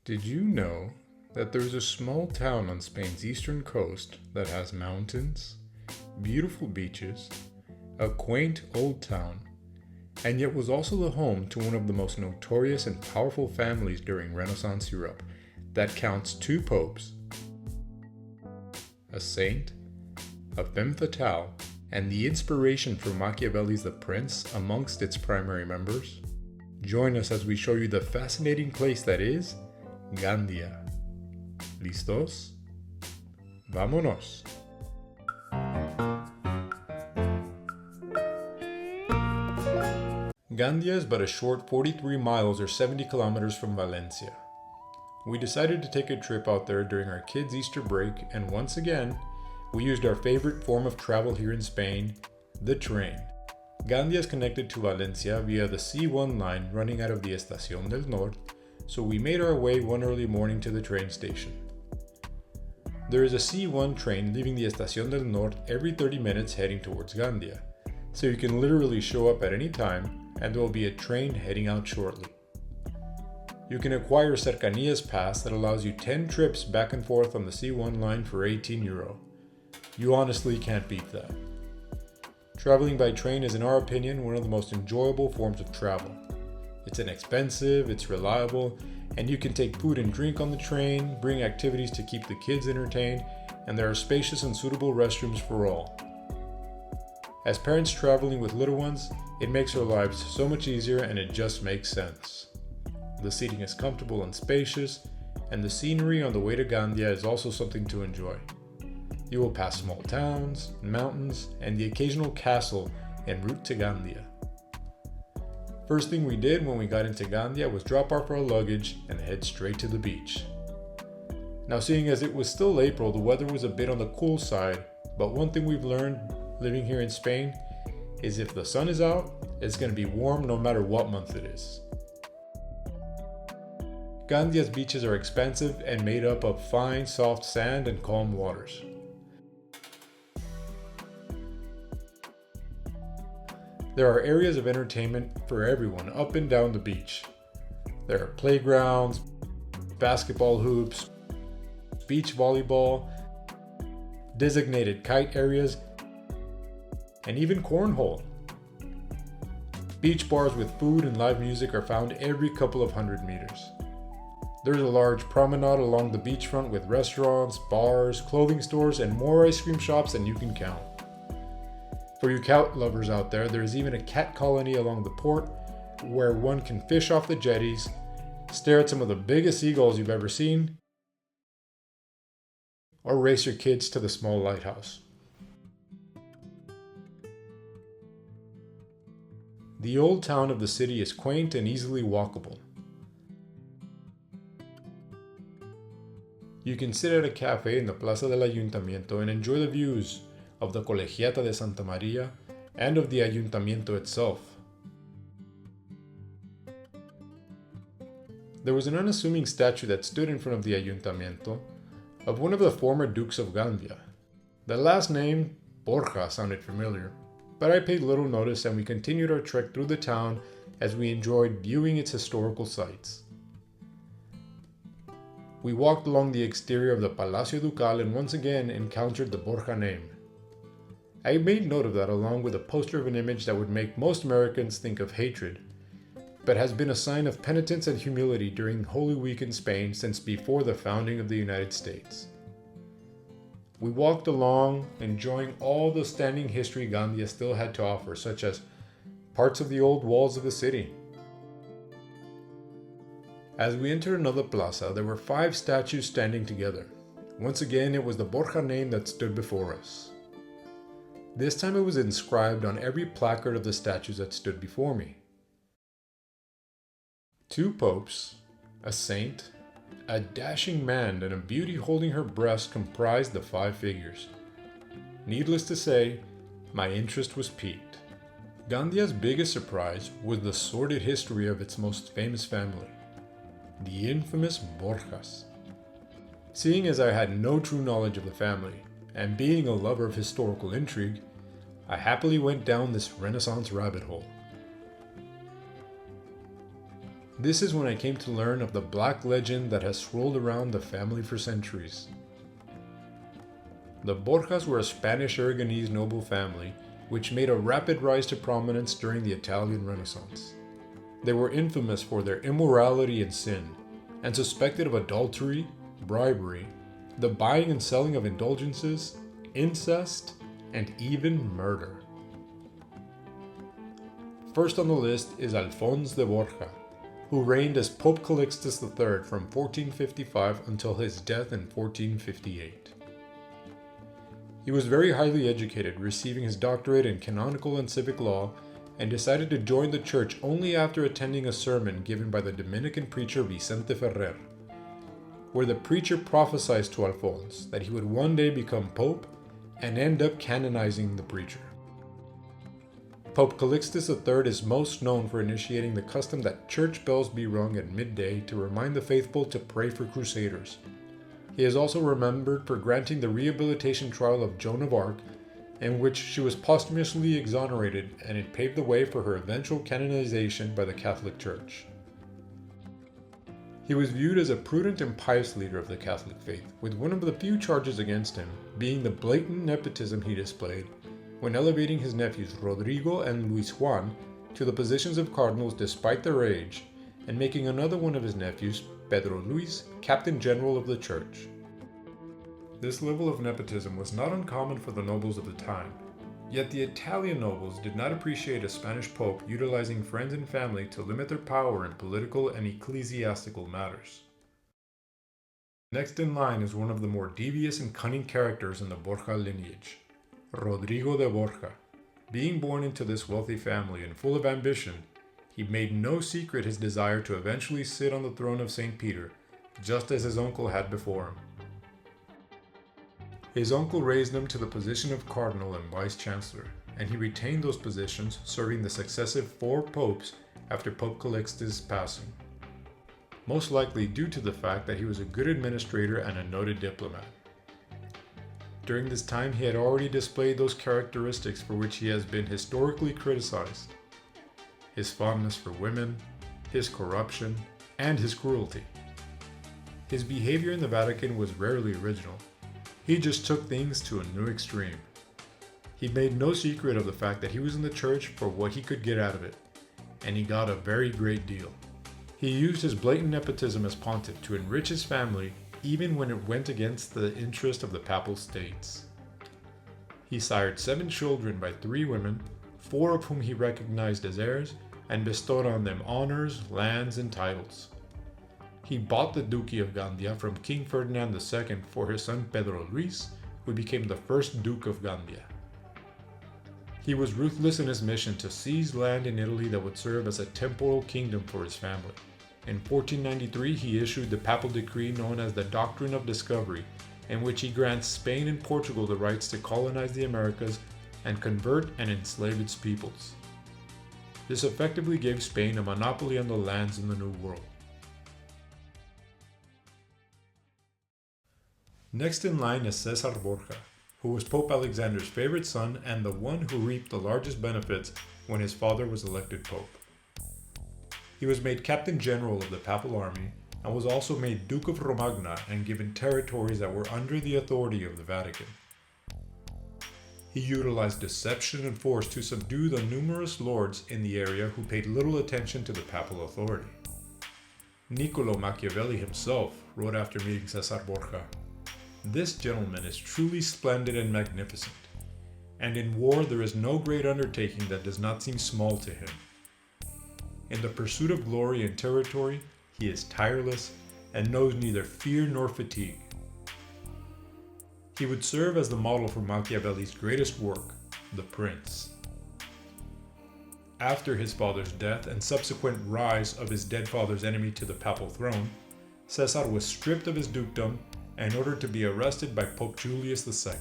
Did you know that there's a small town on Spain's eastern coast that has mountains, beautiful beaches, a quaint old town, and yet was also the home to one of the most notorious and powerful families during Renaissance Europe that counts two popes, a saint, a femme fatale, and the inspiration for Machiavelli's The Prince amongst its primary members? Join us as we show you the fascinating place that is Gandia. ¿Listos? Vamonos! Gandia is but a short 43 miles or 70 kilometers from Valencia. We decided to take a trip out there during our kids' Easter break, and once again, we used our favorite form of travel here in Spain, the train. Gandia is connected to Valencia via the C1 line running out of the Estación del Norte, so we made our way one early morning to the train station. There is a C1 train leaving the Estación del Norte every 30 minutes heading towards Gandia, so you can literally show up at any time and there will be a train heading out shortly. You can acquire a Cercanías pass that allows you 10 trips back and forth on the C1 line for €18. You honestly can't beat that. Traveling by train is, in our opinion, one of the most enjoyable forms of travel. It's inexpensive, it's reliable, and you can take food and drink on the train, bring activities to keep the kids entertained, and there are spacious and suitable restrooms for all. As parents traveling with little ones, it makes our lives so much easier and it just makes sense. The seating is comfortable and spacious, and the scenery on the way to Gandia is also something to enjoy. You will pass small towns, mountains, and the occasional castle en route to Gandia. First thing we did when we got into Gandia was drop off our luggage and head straight to the beach. Now, seeing as it was still April, the weather was a bit on the cool side, but one thing we've learned living here in Spain is if the sun is out, it's going to be warm no matter what month it is. Gandia's beaches are expansive and made up of fine, soft sand and calm waters. There are areas of entertainment for everyone up and down the beach. There are playgrounds, basketball hoops, beach volleyball, designated kite areas, and even cornhole. Beach bars with food and live music are found every couple of 100 meters. There's a large promenade along the beachfront with restaurants, bars, clothing stores, and more ice cream shops than you can count. For you cat lovers out there, there is even a cat colony along the port where one can fish off the jetties, stare at some of the biggest seagulls you've ever seen, or race your kids to the small lighthouse. The old town of the city is quaint and easily walkable. You can sit at a cafe in the Plaza del Ayuntamiento and enjoy the views of the Colegiata de Santa Maria and of the Ayuntamiento itself. There was an unassuming statue that stood in front of the Ayuntamiento of one of the former Dukes of Gandia. The last name, Borgia, sounded familiar, but I paid little notice and we continued our trek through the town as we enjoyed viewing its historical sites. We walked along the exterior of the Palacio Ducal and once again encountered the Borgia name. I made note of that along with a poster of an image that would make most Americans think of hatred, but has been a sign of penitence and humility during Holy Week in Spain since before the founding of the United States. We walked along, enjoying all the standing history Gandia still had to offer, such as parts of the old walls of the city. As we entered another plaza, there were 5 statues standing together. Once again, it was the Borgia name that stood before us. This time it was inscribed on every placard of the statues that stood before me. 2 popes, a saint, a dashing man, and a beauty holding her breast comprised the 5 figures. Needless to say, my interest was piqued. Gandia's biggest surprise was the sordid history of its most famous family, the infamous Borgias. Seeing as I had no true knowledge of the family, and being a lover of historical intrigue, I happily went down this Renaissance rabbit hole. This is when I came to learn of the black legend that has swirled around the family for centuries. The Borgias were a Spanish-Aragonese noble family which made a rapid rise to prominence during the Italian Renaissance. They were infamous for their immorality and sin, and suspected of adultery, bribery, the buying and selling of indulgences, incest, and even murder. First on the list is Alfonso de Borja, who reigned as Pope Calixtus III from 1455 until his death in 1458. He was very highly educated, receiving his doctorate in canonical and civic law, and decided to join the church only after attending a sermon given by the Dominican preacher Vicente Ferrer, where the preacher prophesied to Alfonso that he would one day become pope and end up canonizing the preacher. Pope Calixtus III is most known for initiating the custom that church bells be rung at midday to remind the faithful to pray for crusaders. He is also remembered for granting the rehabilitation trial of Joan of Arc, in which she was posthumously exonerated, and it paved the way for her eventual canonization by the Catholic Church. He was viewed as a prudent and pious leader of the Catholic faith, with one of the few charges against him being the blatant nepotism he displayed when elevating his nephews Rodrigo and Luis Juan to the positions of cardinals despite their age, and making another one of his nephews, Pedro Luis, Captain General of the Church. This level of nepotism was not uncommon for the nobles of the time, yet the Italian nobles did not appreciate a Spanish pope utilizing friends and family to limit their power in political and ecclesiastical matters. Next in line is one of the more devious and cunning characters in the Borgia lineage, Rodrigo de Borja. Being born into this wealthy family and full of ambition, he made no secret his desire to eventually sit on the throne of St. Peter, just as his uncle had before him. His uncle raised him to the position of cardinal and vice-chancellor, and he retained those positions, serving the successive 4 popes after Pope Calixtus' passing, most likely due to the fact that he was a good administrator and a noted diplomat. During this time, he had already displayed those characteristics for which he has been historically criticized: his fondness for women, his corruption, and his cruelty. His behavior in the Vatican was rarely original. He just took things to a new extreme. He made no secret of the fact that he was in the church for what he could get out of it, and he got a very great deal. He used his blatant nepotism as pontiff to enrich his family, even when it went against the interest of the Papal States. He sired 7 children by 3 women, 4 of whom he recognized as heirs, and bestowed on them honors, lands, and titles. He bought the Duchy of Gandia from King Ferdinand II for his son Pedro Luis, who became the first Duke of Gandia. He was ruthless in his mission to seize land in Italy that would serve as a temporal kingdom for his family. In 1493, he issued the papal decree known as the Doctrine of Discovery, in which he grants Spain and Portugal the rights to colonize the Americas and convert and enslave its peoples. This effectively gave Spain a monopoly on the lands in the New World. Next in line is Cesar Borgia, who was Pope Alexander's favorite son and the one who reaped the largest benefits when his father was elected pope. He was made Captain General of the Papal Army and was also made Duke of Romagna and given territories that were under the authority of the Vatican. He utilized deception and force to subdue the numerous lords in the area who paid little attention to the papal authority. Niccolò Machiavelli himself wrote after meeting Cesar Borgia, "This gentleman is truly splendid and magnificent, and in war there is no great undertaking that does not seem small to him. In the pursuit of glory and territory, he is tireless and knows neither fear nor fatigue." He would serve as the model for Machiavelli's greatest work, The Prince. After his father's death and subsequent rise of his dead father's enemy to the papal throne, Cesar was stripped of his dukedom in order to be arrested by Pope Julius II.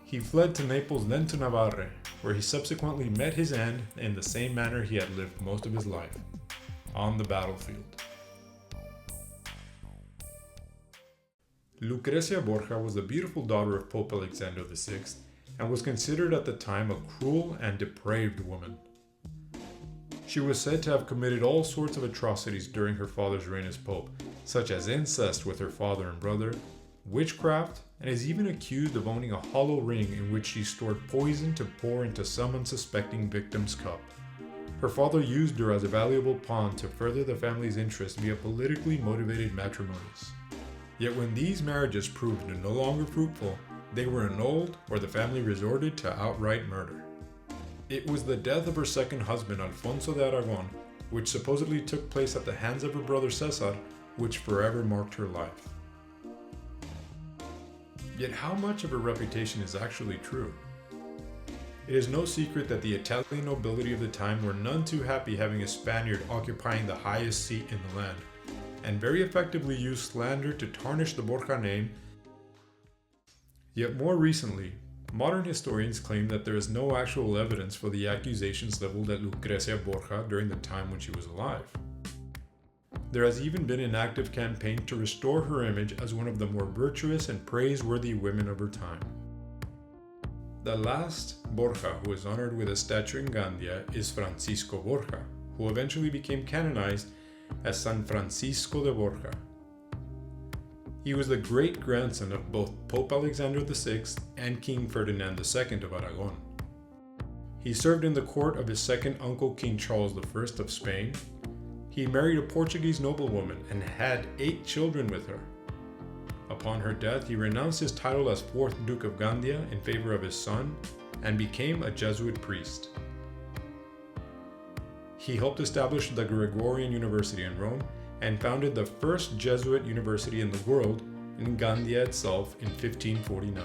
He fled to Naples, then to Navarre, where he subsequently met his end in the same manner he had lived most of his life, on the battlefield. Lucrecia Borgia was the beautiful daughter of Pope Alexander VI and was considered at the time a cruel and depraved woman. She was said to have committed all sorts of atrocities during her father's reign as pope, such as incest with her father and brother, witchcraft, and is even accused of owning a hollow ring in which she stored poison to pour into some unsuspecting victim's cup. Her father used her as a valuable pawn to further the family's interest via politically motivated matrimonies. Yet when these marriages proved no longer fruitful, they were annulled or the family resorted to outright murder. It was the death of her second husband, Alfonso de Aragon, which supposedly took place at the hands of her brother Cesar, which forever marked her life. Yet how much of her reputation is actually true? It is no secret that the Italian nobility of the time were none too happy having a Spaniard occupying the highest seat in the land, and very effectively used slander to tarnish the Borgia name. Yet more recently, modern historians claim that there is no actual evidence for the accusations leveled at Lucrecia Borgia during the time when she was alive. There has even been an active campaign to restore her image as one of the more virtuous and praiseworthy women of her time. The last Borgia who is honored with a statue in Gandia is Francisco Borja, who eventually became canonized as San Francisco de Borja. He was the great-grandson of both Pope Alexander VI and King Ferdinand II of Aragon. He served in the court of his second uncle King Charles I of Spain. He married a Portuguese noblewoman and had 8 children with her. Upon her death, he renounced his title as 4th Duke of Gandia in favor of his son and became a Jesuit priest. He helped establish the Gregorian University in Rome and founded the first Jesuit university in the world in Gandia itself in 1549.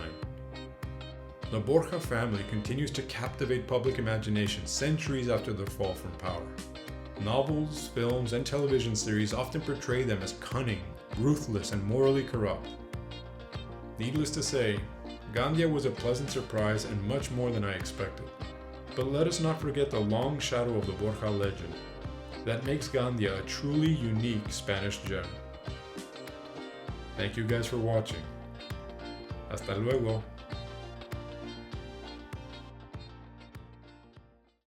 The Borja family continues to captivate public imagination centuries after their fall from power. Novels, films, and television series often portray them as cunning, ruthless, and morally corrupt. Needless to say, Gandia was a pleasant surprise and much more than I expected. But let us not forget the long shadow of the Borja legend that makes Gandia a truly unique Spanish gem. Thank you guys for watching. Hasta luego.